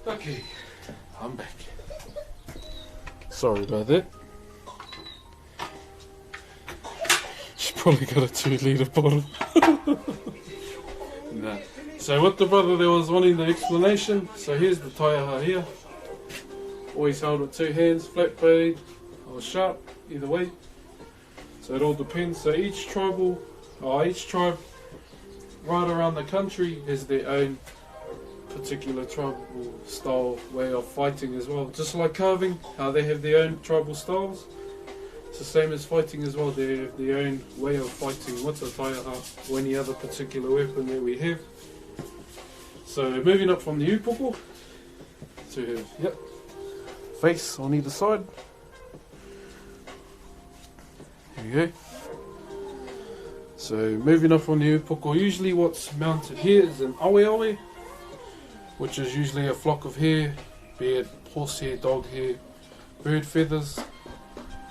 Okay, I'm back. Sorry about that. She probably got a 2-litre bottle. No. So what the brother there was wanting the explanation. So here's the Taiaha here. Always held with 2 hands, flat blade or sharp, either way. So it all depends. So each tribe right around the country has their own particular tribal style way of fighting as well. Just like carving, how they have their own tribal styles. It's the same as fighting as well. They have their own way of fighting with the Taiaha or any other particular weapon that we have. So moving up from the upoko to have face on either side. There you go. So moving up from the upoko, usually what's mounted here is an awe, which is usually a flock of hair, be it horsehair, dog hair, bird feathers,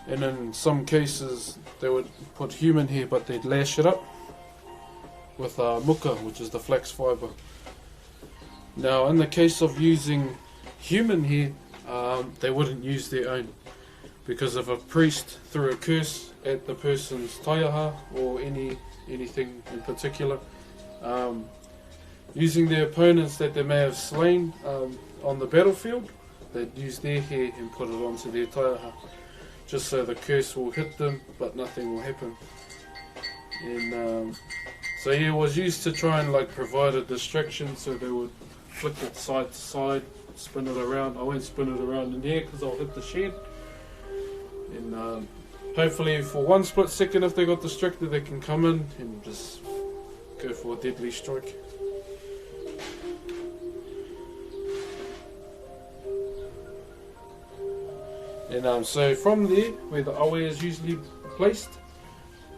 and in some cases they would put human hair, but they'd lash it up with muka, which is the flax fibre. Now in the case of using human hair, they wouldn't use their own, because if a priest threw a curse at the person's Taiaha or anything in particular, using their opponents that they may have slain on the battlefield, they'd use their hair and put it onto their Taiaha, just so the curse will hit them but nothing will happen. And so yeah, it was used to try and provide a distraction, so they would flick it side to side, spin it around. I won't spin it around in here because I'll hit the shed. And hopefully for one split second, if they got distracted, they can come in and just go for a deadly strike. And so from there, where the awe is usually placed,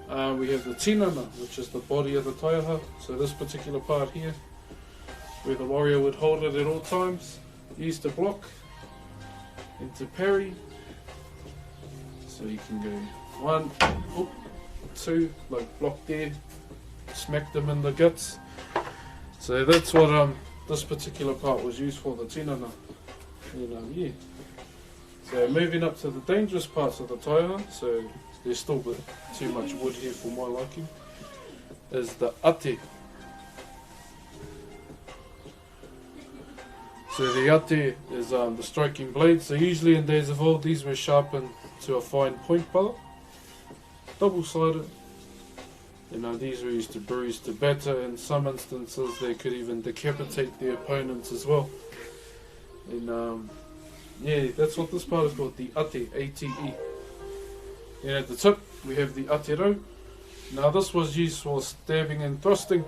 we have the tinana, which is the body of the Taiaha. So this particular part here, where the warrior would hold it at all times, used to block and to parry. So you can go 1, 2, block there, smack them in the guts. So that's what this particular part was used for, the tinana. And yeah. So moving up to the dangerous parts of the Taiaha, so there's still a bit too much wood here for my liking, is the ate. So the ate is the striking blade. So usually in days of old, these were sharpened to a fine point color, double-sided. These were used to bruise, to batter. In some instances, they could even decapitate their opponents as well. And yeah, that's what this part is called, the ate, A-T-E. And at the tip, we have the atero. Now this was used for stabbing and thrusting.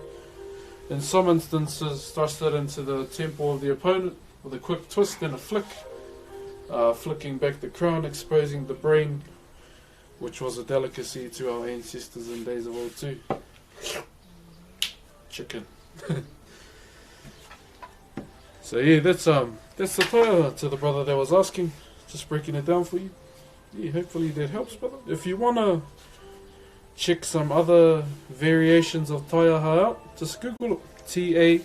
In some instances, thrust it into the temple of the opponent with a quick twist and a flick, flicking back the crown, exposing the brain, which was a delicacy to our ancestors in days of old too. Chicken. So yeah, that's the Taiaha to the brother that was asking. Just breaking it down for you. Yeah, hopefully that helps, brother. If you wanna check some other variations of Taiaha out, just Google it. Taiaha.